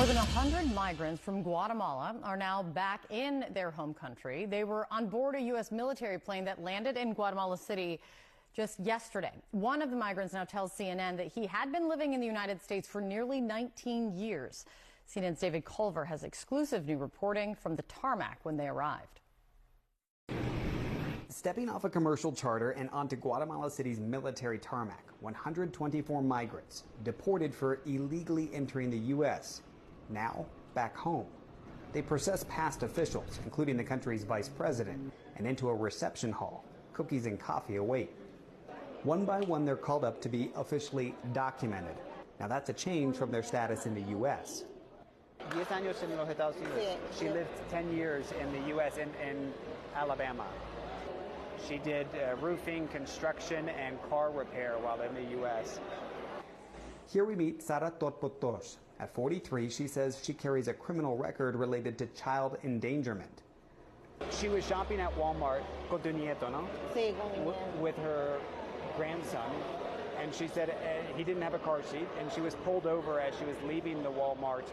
More than 100 migrants from Guatemala are now back in their home country. They were on board a U.S. military plane that landed in Guatemala City just yesterday. One of the migrants now tells CNN that he had been living in the United States for nearly 19 years. CNN's David Culver has exclusive new reporting from the tarmac when they arrived. Stepping off a commercial charter and onto Guatemala City's military tarmac, 124 migrants deported for illegally entering the U.S. Now, back home. They process past officials, including the country's vice president, and into a reception hall. Cookies and coffee await. One by one, they're called up to be officially documented. Now, that's a change from their status in the U.S. 10 años en los Estados Unidos. She lived 10 years in the U.S. in Alabama. She did roofing, construction, and car repair while in the U.S. Here we meet Sara Totpotos. At 43, she says she carries a criminal record related to child endangerment. She was shopping at Walmart con tu nieto, no? Sí, con mi nieto. With her grandson, and she said he didn't have a car seat, and she was pulled over as she was leaving the Walmart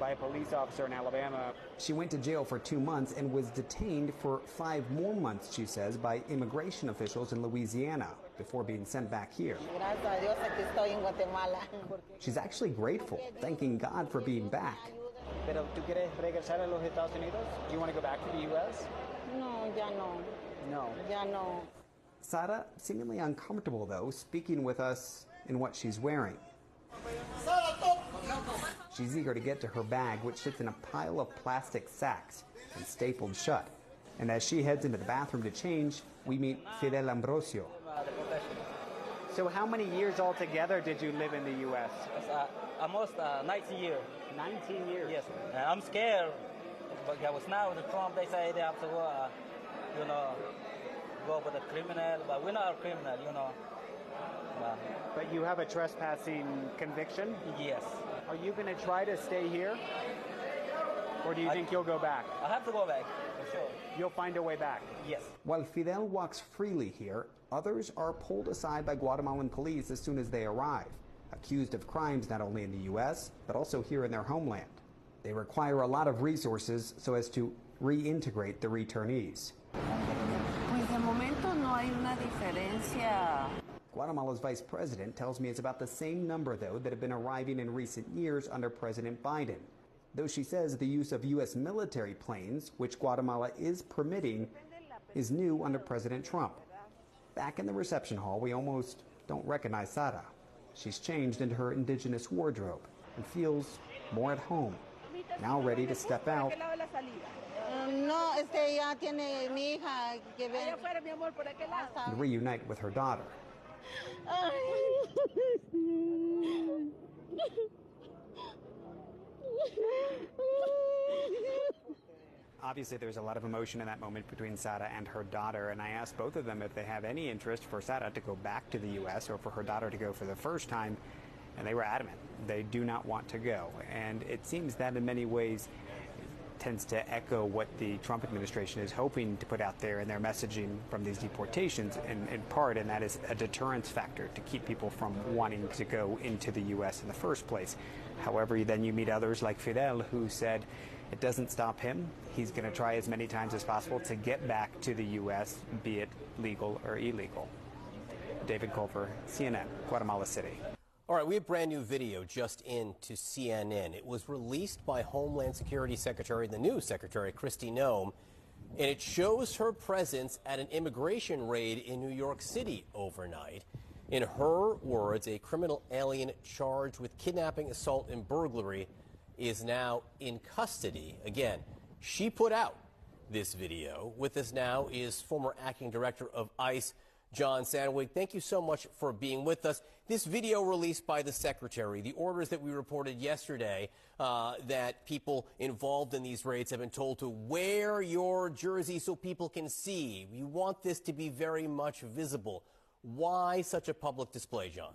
by a police officer in Alabama. She went to jail for 2 months and was detained for 5 more months, she says, by immigration officials in Louisiana before being sent back here. She's actually grateful, thanking God for being back. Pero tú quieres regresar a los Estados Unidos? Do you want to go back to the U.S.? No, ya no. No. Ya no. Sara, seemingly uncomfortable though, speaking with us in what she's wearing. She's eager to get to her bag, which sits in a pile of plastic sacks and stapled shut. And as she heads into the bathroom to change, we meet Fidel Ambrosio. So how many years altogether did you live in the U.S.? Almost 19 years. 19 years? Yes. I'm scared, because now with Trump, they say they have to, go with a criminal, but we're not a criminal, But you have a trespassing conviction? Yes. Are you going to try to stay here? Or do you think you'll go back? I have to go back, for sure. You'll find a way back? Yes. While Fidel walks freely here, others are pulled aside by Guatemalan police as soon as they arrive, accused of crimes not only in the U.S., but also here in their homeland. They require a lot of resources so as to reintegrate the returnees. Pues de momento no hay una diferencia. Guatemala's vice president tells me it's about the same number, though, that have been arriving in recent years under President Biden. Though she says the use of U.S. military planes, which Guatemala is permitting, is new under President Trump. Back in the reception hall, we almost don't recognize Sara. She's changed into her indigenous wardrobe and feels more at home, now ready to step out. No, ya tiene mi hija que ven. And reunite with her daughter. Obviously, there's a lot of emotion in that moment between Sara and her daughter, and I asked both of them if they have any interest for Sara to go back to the U.S. or for her daughter to go for the first time, and they were adamant. They do not want to go, and it seems that in many ways tends to echo what the Trump administration is hoping to put out there in their messaging from these deportations in part, and that is a deterrence factor to keep people from wanting to go into the U.S. in the first place. However, then you meet others like Fidel, who said it doesn't stop him. He's going to try as many times as possible to get back to the U.S., be it legal or illegal. David Culver, CNN, Guatemala City. All right, we have brand new video just in to CNN. It was released by Homeland Security Secretary, the new Secretary, Kristi Noem, and it shows her presence at an immigration raid in New York City overnight. In her words, a criminal alien charged with kidnapping, assault, and burglary is now in custody. Again, she put out this video. With us now is former acting director of ICE, John Sandwig. Thank you so much for being with us. This video released by the Secretary, the orders that we reported yesterday that people involved in these raids have been told to wear your jersey so people can see. We want this to be very much visible. Why such a public display, John?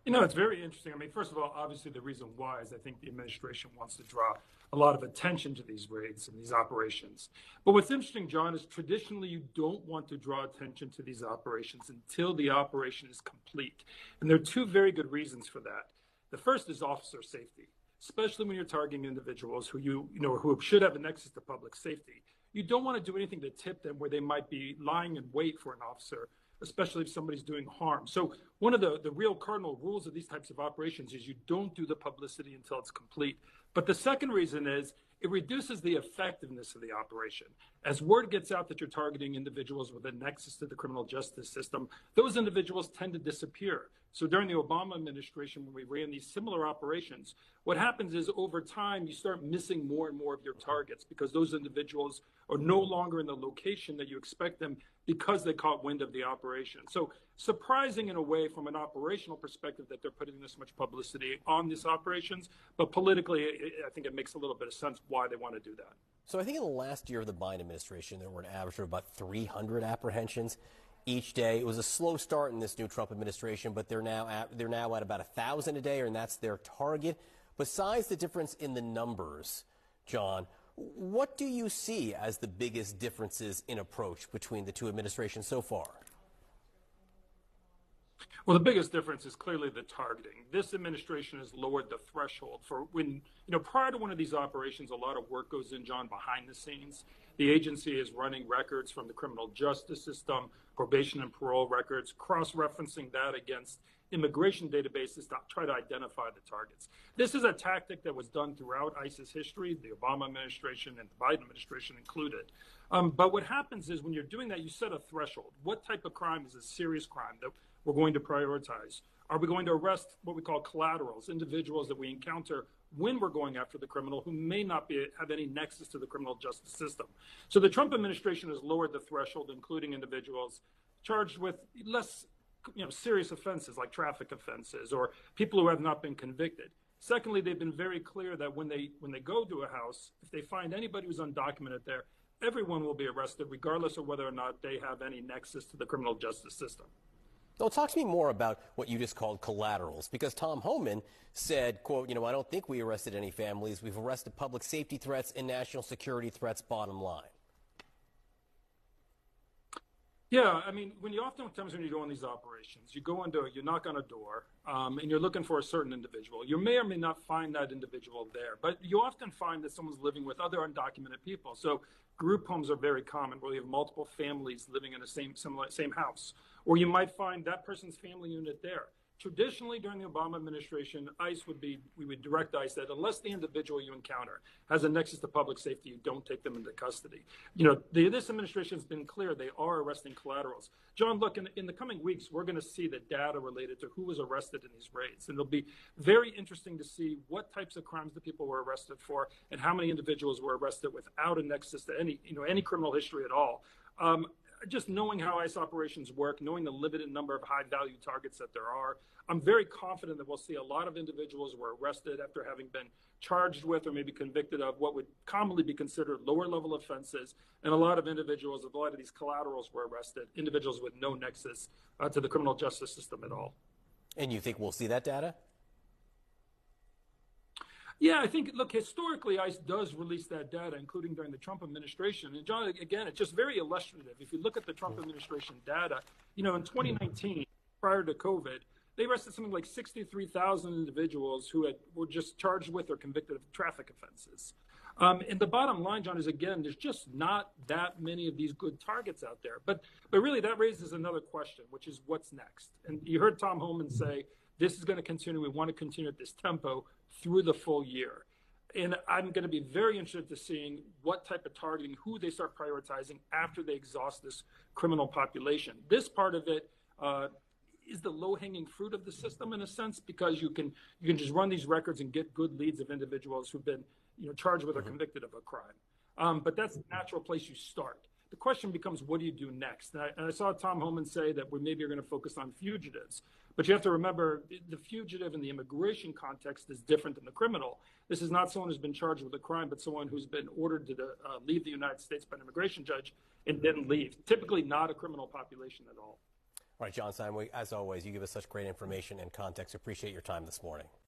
You know, it's very interesting. I mean, first of all, obviously the reason why is I think the administration wants to draw a lot of attention to these raids and these operations. But what's interesting, John, is traditionally you don't want to draw attention to these operations until the operation is complete. And there are two very good reasons for that. The first is officer safety, especially when you're targeting individuals who who should have a nexus to public safety. You don't want to do anything to tip them where they might be lying in wait for an officer, especially if somebody's doing harm. So one of the real cardinal rules of these types of operations is you don't do the publicity until it's complete. But the second reason is it reduces the effectiveness of the operation. As word gets out that you're targeting individuals with a nexus to the criminal justice system, those individuals tend to disappear. So during the Obama administration, when we ran these similar operations, what happens is over time, you start missing more and more of your targets because those individuals are no longer in the location that you expect them because they caught wind of the operation. So surprising in a way from an operational perspective that they're putting this much publicity on these operations, but politically, I think it makes a little bit of sense why they want to do that. So I think in the last year of the Biden administration, there were an average of about 300 apprehensions each day. It was a slow start in this new Trump administration, but they're now at about 1,000 a day, and that's their target. Besides the difference in the numbers, John, what do you see as the biggest differences in approach between the two administrations so far? Well, the biggest difference is clearly the targeting. This administration has lowered the threshold for when, prior to one of these operations, a lot of work goes in, John, behind the scenes. The agency is running records from the criminal justice system, probation and parole records, cross-referencing that against immigration databases to try to identify the targets. This is a tactic that was done throughout ICE's history, the Obama administration and the Biden administration included. But what happens is when you're doing that, you set a threshold. What type of crime is a serious crime that we're going to prioritize? Are we going to arrest what we call collaterals, individuals that we encounter when we're going after the criminal who may not have any nexus to the criminal justice system? So the Trump administration has lowered the threshold, including individuals charged with less serious offenses like traffic offenses or people who have not been convicted. Secondly, they've been very clear that when they go to a house, if they find anybody who's undocumented there, everyone will be arrested regardless of whether or not they have any nexus to the criminal justice system. So talk to me more about what you just called collaterals, because Tom Homan said, quote, I don't think we arrested any families. We've arrested public safety threats and national security threats, bottom line. Yeah, I mean, when you go on these operations, you knock on a door and you're looking for a certain individual. You may or may not find that individual there, but you often find that someone's living with other undocumented people. So group homes are very common where you have multiple families living in the same house, or you might find that person's family unit there. Traditionally, during the Obama administration, we would direct ICE that unless the individual you encounter has a nexus to public safety, you don't take them into custody. This administration has been clear they are arresting collaterals. John, look, in the coming weeks, we're going to see the data related to who was arrested in these raids. And it'll be very interesting to see what types of crimes the people were arrested for and how many individuals were arrested without a nexus to any criminal history at all. Just knowing how ICE operations work, knowing the limited number of high-value targets that there are, I'm very confident that we'll see a lot of individuals who were arrested after having been charged with or maybe convicted of what would commonly be considered lower-level offenses, and a lot of these collaterals were arrested, individuals with no nexus to the criminal justice system at all. And you think we'll see that data? Yeah, I think, look, historically, ICE does release that data, including during the Trump administration. And John, again, it's just very illustrative. If you look at the Trump administration data, in 2019, prior to COVID, they arrested something like 63,000 individuals who were just charged with or convicted of traffic offenses. And the bottom line, John, is, again, there's just not that many of these good targets out there. But really, that raises another question, which is what's next? And you heard Tom Homan say, this is going to continue. We want to continue at this tempo through the full year. And I'm going to be very interested to seeing what type of targeting, who they start prioritizing after they exhaust this criminal population. This part of it is the low-hanging fruit of the system in a sense, because you can just run these records and get good leads of individuals who've been charged with or convicted of a crime. But that's the natural place you start. The question becomes, what do you do next? And I saw Tom Homan say that maybe you're going to focus on fugitives. But you have to remember, the fugitive in the immigration context is different than the criminal. This is not someone who's been charged with a crime, but someone who's been ordered to leave the United States by an immigration judge and didn't leave. Typically not a criminal population at all. All right, John Steinweg, as always, you give us such great information and context. Appreciate your time this morning.